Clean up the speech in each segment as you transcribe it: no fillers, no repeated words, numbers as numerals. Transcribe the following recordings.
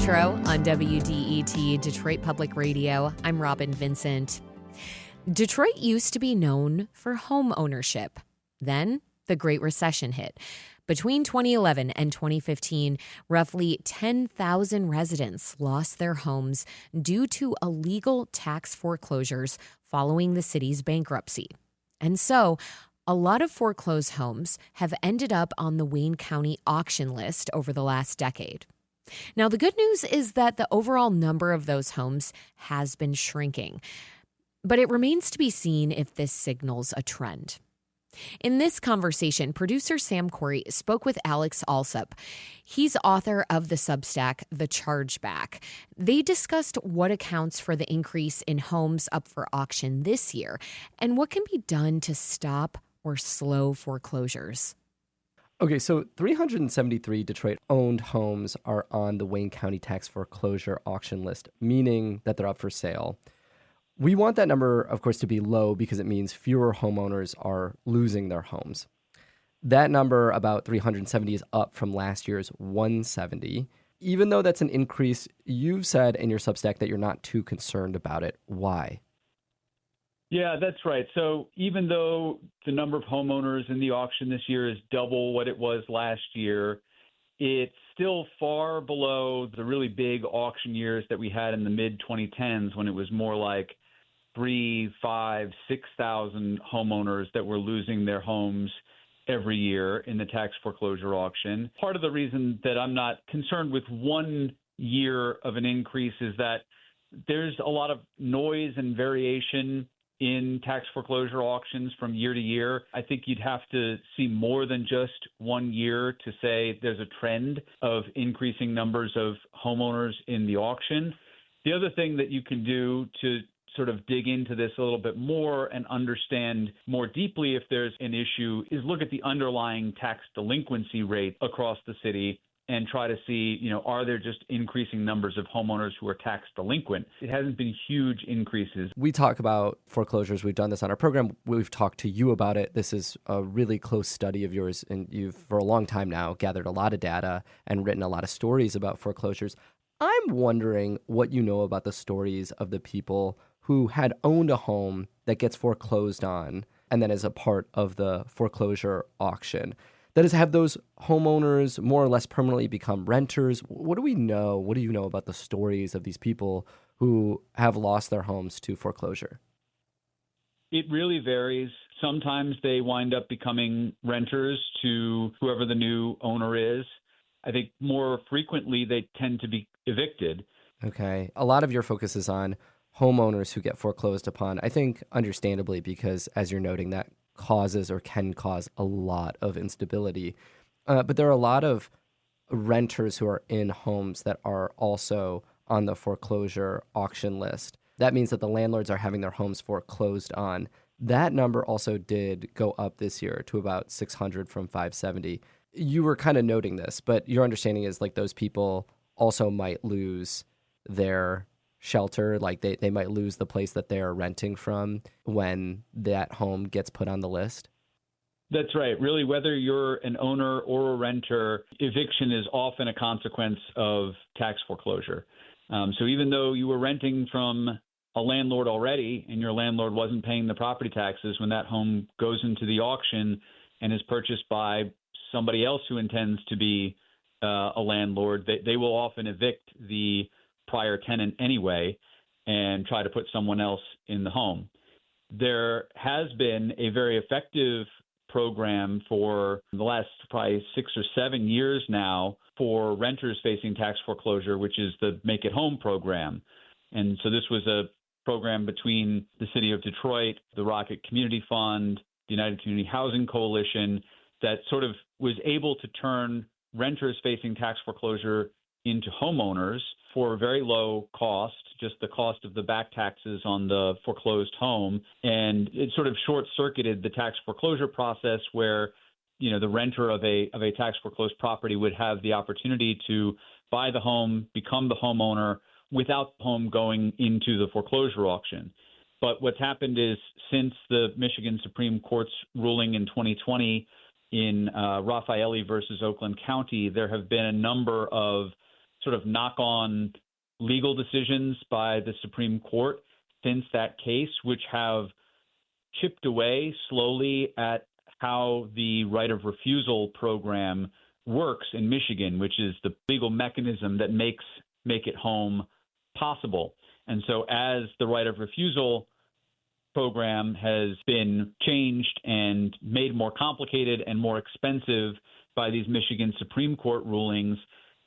Metro on WDET, Detroit Public Radio. I'm Robin Vincent. Detroit used to be known for home ownership. Then the Great Recession hit. Between 2011 and 2015, roughly 10,000 residents lost their homes due to illegal tax foreclosures following the city's bankruptcy. And so, a lot of foreclosed homes have ended up on the Wayne County auction list over the last decade. Now, the good news is that the overall number of those homes has been shrinking, but it remains to be seen if this signals a trend. In this conversation, producer Sam Corey spoke with Alex Alsup. He's author of the Substack, The Chargeback. They discussed what accounts for the increase in homes up for auction this year and what can be done to stop or slow foreclosures. Okay, so 373 Detroit-owned homes are on the Wayne County tax foreclosure auction list, meaning that they're up for sale. We want that number, of course, to be low because it means fewer homeowners are losing their homes. That number, about 370, is up from last year's 170. Even though that's an increase, you've said in your Substack that you're not too concerned about it. Why? Yeah, that's right. So even though the number of homeowners in the auction this year is double what it was last year, it's still far below the really big auction years that we had in the mid-2010s when it was more like 3,000, 5,000, 6,000 homeowners that were losing their homes every year in the tax foreclosure auction. Part of the reason that I'm not concerned with 1 year of an increase is that there's a lot of noise and variation in tax foreclosure auctions from year to year. I think you'd have to see more than just 1 year to say there's a trend of increasing numbers of homeowners in the auction. The other thing that you can do to sort of dig into this a little bit more and understand more deeply if there's an issue is look at the underlying tax delinquency rate across the city and try to see, are there just increasing numbers of homeowners who are tax delinquent? It hasn't been huge increases. We talk about foreclosures. We've done this on our program. We've talked to you about it. This is a really close study of yours, and you've, for a long time now, gathered a lot of data and written a lot of stories about foreclosures. I'm wondering what you know about the stories of the people who had owned a home that gets foreclosed on and then is a part of the foreclosure auction. That is, have those homeowners more or less permanently become renters? What do we know? What do you know about the stories of these people who have lost their homes to foreclosure? It really varies. Sometimes they wind up becoming renters to whoever the new owner is. I think more frequently they tend to be evicted. Okay. A lot of your focus is on homeowners who get foreclosed upon, I think understandably, because as you're noting, that causes or can cause a lot of instability. But there are a lot of renters who are in homes that are also on the foreclosure auction list. That means that the landlords are having their homes foreclosed on. That number also did go up this year to about 600 from 570. You were kind of noting this, but your understanding is like those people also might lose their shelter, like they might lose the place that they're renting from when that home gets put on the list? That's right. Really, whether you're an owner or a renter, eviction is often a consequence of tax foreclosure. So even though you were renting from a landlord already and your landlord wasn't paying the property taxes, when that home goes into the auction and is purchased by somebody else who intends to be a landlord, they will often evict the prior tenant anyway and try to put someone else in the home. There has been a very effective program for the last probably 6 or 7 years now for renters facing tax foreclosure, which is the Make It Home program. And so this was a program between the city of Detroit, the Rocket Community Fund, the United Community Housing Coalition, that sort of was able to turn renters facing tax foreclosure into homeowners for a very low cost, just the cost of the back taxes on the foreclosed home. And it sort of short-circuited the tax foreclosure process where, the renter of a tax foreclosed property would have the opportunity to buy the home, become the homeowner without the home going into the foreclosure auction. But what's happened is since the Michigan Supreme Court's ruling in 2020 in Raffaelli versus Oakland County, there have been a number of sort of knock-on legal decisions by the Supreme Court since that case, which have chipped away slowly at how the right of refusal program works in Michigan, which is the legal mechanism that makes Make It Home possible. And so as the right of refusal program has been changed and made more complicated and more expensive by these Michigan Supreme Court rulings,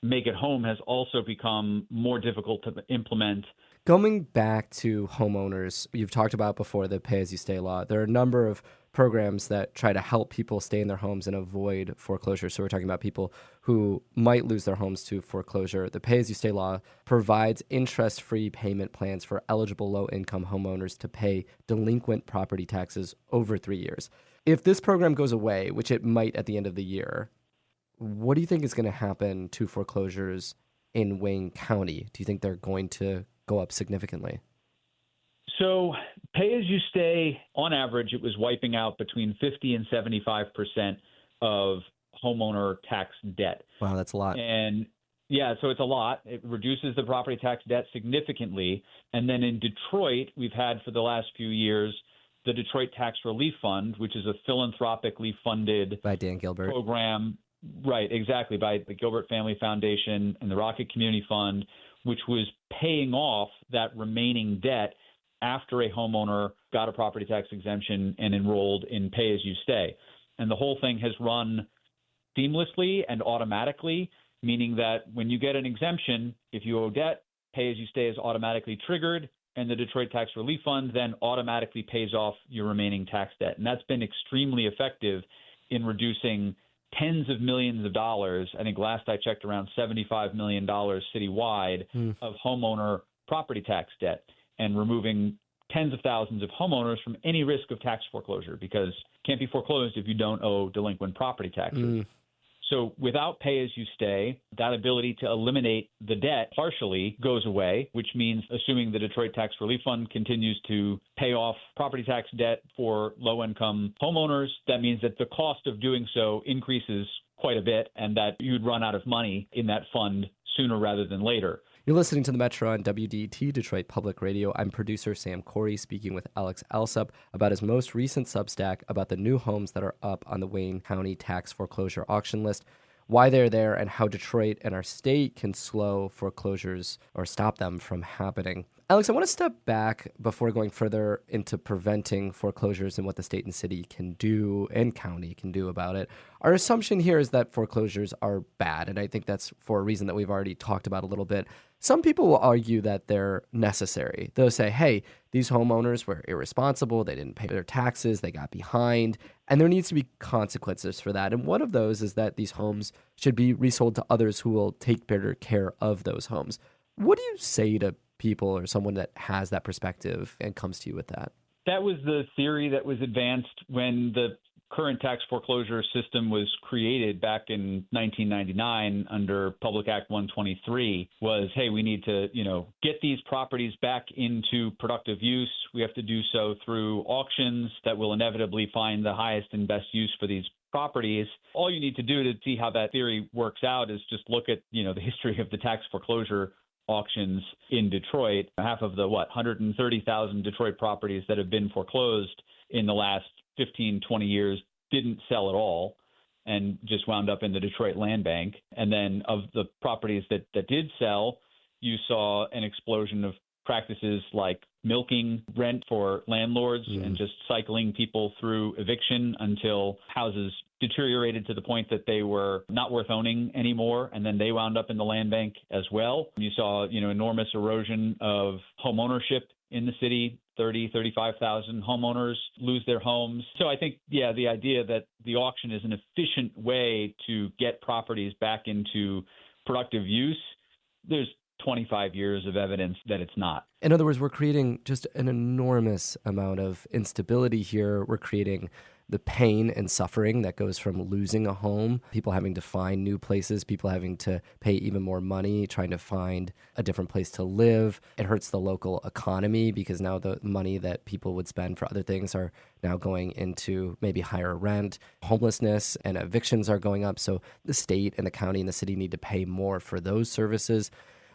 Make It Home has also become more difficult to implement. Going back to homeowners, you've talked about before the pay-as-you-stay law. There are a number of programs that try to help people stay in their homes and avoid foreclosure. So we're talking about people who might lose their homes to foreclosure. The pay-as-you-stay law provides interest-free payment plans for eligible low-income homeowners to pay delinquent property taxes over 3 years. If this program goes away, which it might at the end of the year, what do you think is going to happen to foreclosures in Wayne County? Do you think they're going to go up significantly? So pay-as-you-stay, on average, it was wiping out between 50 and 75% of homeowner tax debt. Wow, that's a lot. And yeah, so it's a lot. It reduces the property tax debt significantly. And then in Detroit, we've had for the last few years the Detroit Tax Relief Fund, which is a philanthropically funded by Dan Gilbert program. Right, exactly, by the Gilbert Family Foundation and the Rocket Community Fund, which was paying off that remaining debt after a homeowner got a property tax exemption and enrolled in pay-as-you-stay. And the whole thing has run seamlessly and automatically, meaning that when you get an exemption, if you owe debt, pay-as-you-stay is automatically triggered, and the Detroit Tax Relief Fund then automatically pays off your remaining tax debt. And that's been extremely effective in reducing tens of millions of dollars. I think last I checked, around $75 million citywide of homeowner property tax debt, and removing tens of thousands of homeowners from any risk of tax foreclosure, because it can't be foreclosed if you don't owe delinquent property taxes. So without pay-as-you-stay, that ability to eliminate the debt partially goes away, which means, assuming the Detroit Tax Relief Fund continues to pay off property tax debt for low-income homeowners, that means that the cost of doing so increases quite a bit, and that you'd run out of money in that fund sooner rather than later. You're listening to The Metro on WDET, Detroit Public Radio. I'm producer Sam Corey, speaking with Alex Alsup about his most recent Substack about the new homes that are up on the Wayne County tax foreclosure auction list, why they're there, and how Detroit and our state can slow foreclosures or stop them from happening. Alex, I want to step back before going further into preventing foreclosures and what the state and city can do and county can do about it. Our assumption here is that foreclosures are bad, and I think that's for a reason that we've already talked about a little bit. Some people will argue that they're necessary. They'll say, hey, these homeowners were irresponsible, they didn't pay their taxes, they got behind, and there needs to be consequences for that. And one of those is that these homes should be resold to others who will take better care of those homes. What do you say to people or someone that has that perspective and comes to you with that? That was the theory that was advanced when the current tax foreclosure system was created back in 1999 under Public Act 123, was, hey, we need to, get these properties back into productive use. We have to do so through auctions that will inevitably find the highest and best use for these properties. All you need to do to see how that theory works out is just look at, the history of the tax foreclosure auctions in Detroit. Half of the 130,000 Detroit properties that have been foreclosed in the last 15, 20 years didn't sell at all and just wound up in the Detroit Land Bank. And then of the properties that did sell, you saw an explosion of practices like milking rent for landlords and just cycling people through eviction until houses deteriorated to the point that they were not worth owning anymore, and then they wound up in the land bank as well. You saw, enormous erosion of home ownership in the city. 35,000 homeowners lose their homes. So I think, the idea that the auction is an efficient way to get properties back into productive use, there's 25 years of evidence that it's not. In other words, we're creating just an enormous amount of instability here. We're creating the pain and suffering that goes from losing a home, people having to find new places, people having to pay even more money, trying to find a different place to live. It hurts the local economy because now the money that people would spend for other things are now going into maybe higher rent. Homelessness and evictions are going up. So the state and the county and the city need to pay more for those services.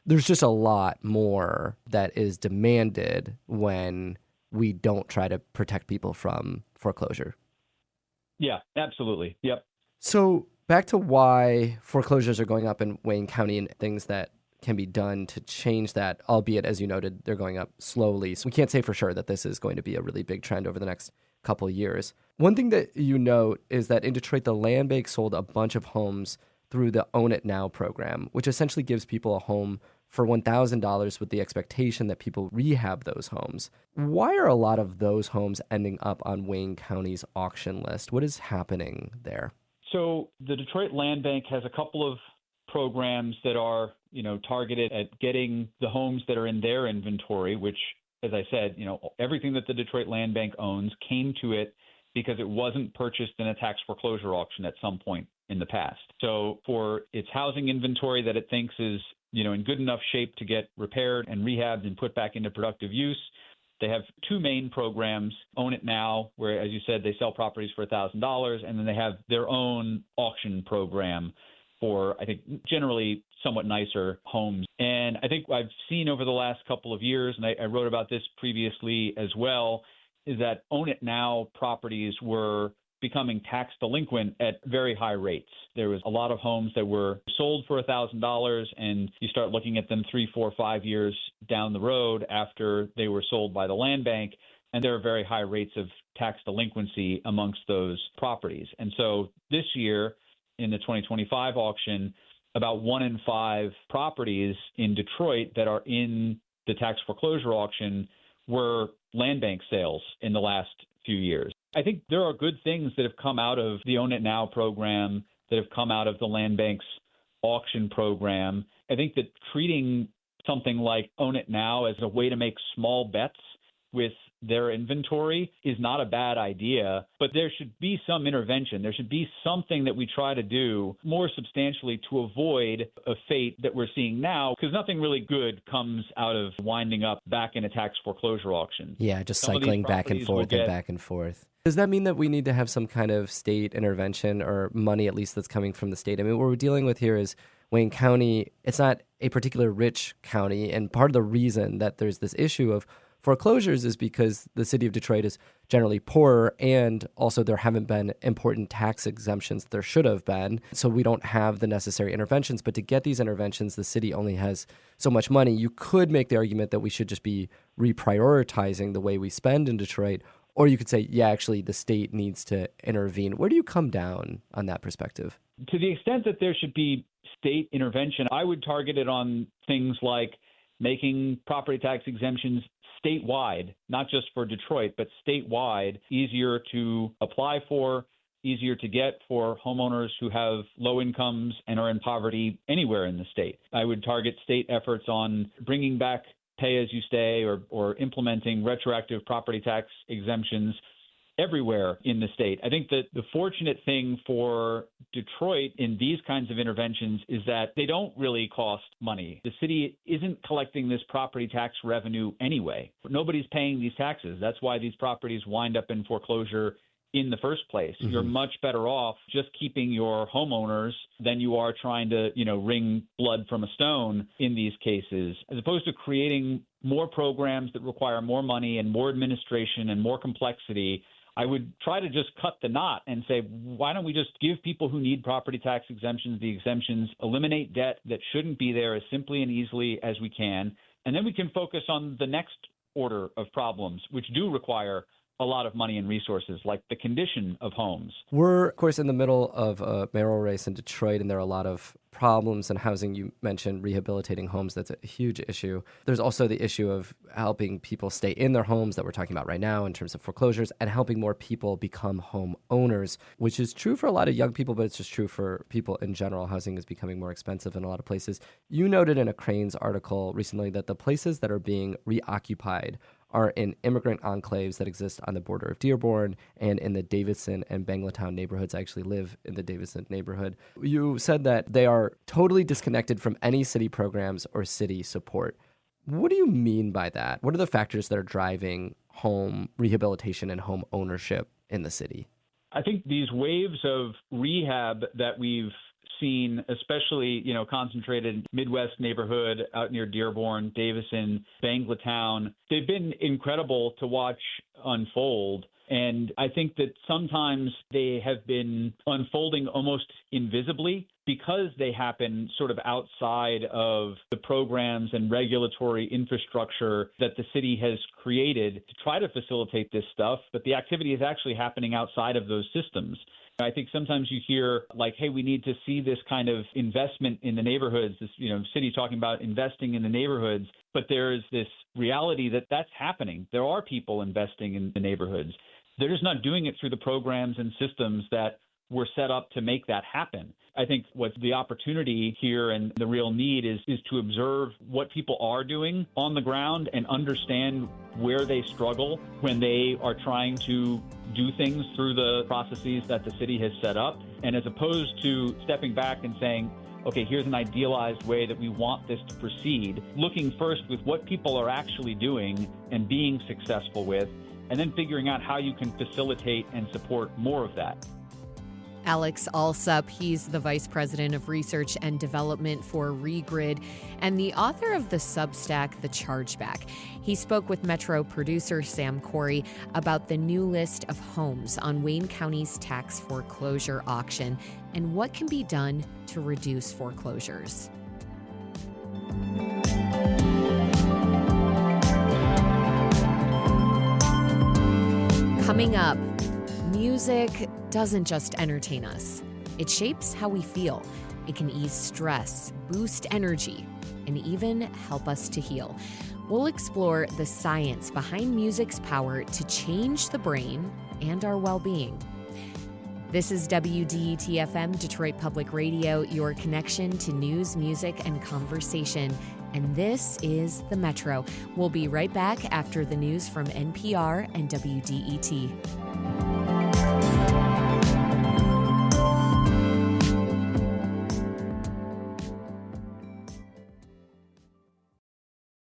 There's just a lot more that is demanded when we don't try to protect people from foreclosure. Yeah, absolutely. Yep. So back to why foreclosures are going up in Wayne County and things that can be done to change that, albeit, as you noted, they're going up slowly. So we can't say for sure that this is going to be a really big trend over the next couple of years. One thing that you note is that in Detroit, the land bank sold a bunch of homes through the Own It Now program, which essentially gives people a home for $1,000 with the expectation that people rehab those homes. Why are a lot of those homes ending up on Wayne County's auction list? What is happening there? So the Detroit Land Bank has a couple of programs that are, targeted at getting the homes that are in their inventory, which, as I said, everything that the Detroit Land Bank owns came to it because it wasn't purchased in a tax foreclosure auction at some point in the past. So for its housing inventory that it thinks is in good enough shape to get repaired and rehabbed and put back into productive use, they have two main programs: Own It Now, where, as you said, they sell properties for $1,000, and then they have their own auction program for, I think, generally somewhat nicer homes. And I think I've seen over the last couple of years, and I wrote about this previously as well, is that Own It Now properties were becoming tax delinquent at very high rates. There was a lot of homes that were sold for $1,000, and you start looking at them 3, 4, 5 years down the road after they were sold by the land bank, and there are very high rates of tax delinquency amongst those properties. And so this year, in the 2025 auction, about 1 in 5 properties in Detroit that are in the tax foreclosure auction were land bank sales in the last few years. I think there are good things that have come out of the Own It Now program, that have come out of the land bank's auction program. I think that treating something like Own It Now as a way to make small bets with their inventory is not a bad idea, but there should be some intervention. There should be something that we try to do more substantially to avoid a fate that we're seeing now, because nothing really good comes out of winding up back in a tax foreclosure auction. Yeah, just cycling back and forth and back and forth. Does that mean that we need to have some kind of state intervention or money, at least, that's coming from the state? I mean, what we're dealing with here is Wayne County. It's not a particular rich county, and part of the reason that there's this issue of foreclosures is because the city of Detroit is generally poorer, and also there haven't been important tax exemptions there should have been. So we don't have the necessary interventions. But to get these interventions, the city only has so much money. You could make the argument that we should just be reprioritizing the way we spend in Detroit. Or you could say, yeah, actually, the state needs to intervene. Where do you come down on that perspective? To the extent that there should be state intervention, I would target it on things like making property tax exemptions statewide, not just for Detroit, but statewide, easier to apply for, easier to get for homeowners who have low incomes and are in poverty anywhere in the state. I would target state efforts on bringing back pay-as-you-stay or implementing retroactive property tax exemptions everywhere in the state. I think that the fortunate thing for Detroit in these kinds of interventions is that they don't really cost money. The city isn't collecting this property tax revenue anyway. Nobody's paying these taxes. That's why these properties wind up in foreclosure in the first place. Mm-hmm. You're much better off just keeping your homeowners than you are trying to, wring blood from a stone in these cases, as opposed to creating more programs that require more money and more administration and more complexity. I would try to just cut the knot and say, why don't we just give people who need property tax exemptions the exemptions, eliminate debt that shouldn't be there as simply and easily as we can, and then we can focus on the next order of problems, which do require a lot of money and resources, like the condition of homes. We're, of course, in the middle of a mayoral race in Detroit, and there are a lot of problems in housing. You mentioned rehabilitating homes. That's a huge issue. There's also the issue of helping people stay in their homes that we're talking about right now in terms of foreclosures, and helping more people become home owners, which is true for a lot of young people, but it's just true for people in general. Housing is becoming more expensive in a lot of places. You noted in a Crain's article recently that the places that are being reoccupied are in immigrant enclaves that exist on the border of Dearborn and in the Davidson and Banglatown neighborhoods. I actually live in the Davidson neighborhood. You said that they are totally disconnected from any city programs or city support. What do you mean by that? What are the factors that are driving home rehabilitation and home ownership in the city? I think these waves of rehab that we've seen, especially, concentrated Midwest neighborhood out near Dearborn, Davison, Banglatown, they've been incredible to watch unfold. And I think that sometimes they have been unfolding almost invisibly because they happen sort of outside of the programs and regulatory infrastructure that the city has created to try to facilitate this stuff. But the activity is actually happening outside of those systems. I think sometimes you hear like, hey, we need to see this kind of investment in the neighborhoods, this, city talking about investing in the neighborhoods. But there's this reality that that's happening. There are people investing in the neighborhoods. They're just not doing it through the programs and systems that were set up to make that happen. I think what's the opportunity here and the real need is to observe what people are doing on the ground and understand where they struggle when they are trying to do things through the processes that the city has set up. And as opposed to stepping back and saying, okay, here's an idealized way that we want this to proceed, looking first with what people are actually doing and being successful with, and then figuring out how you can facilitate and support more of that. Alex Alsup, he's the Vice President of Research and Development for Regrid and the author of the Substack, The Chargeback. He spoke with Metro producer Sam Corey about the new list of homes on Wayne County's tax foreclosure auction and what can be done to reduce foreclosures. Coming up, music doesn't just entertain us. It shapes how we feel. It can ease stress, boost energy, and even help us to heal. We'll explore the science behind music's power to change the brain and our well-being. This is WDET-FM, Detroit Public Radio, your connection to news, music, and conversation. And this is The Metro. We'll be right back after the news from NPR and WDET.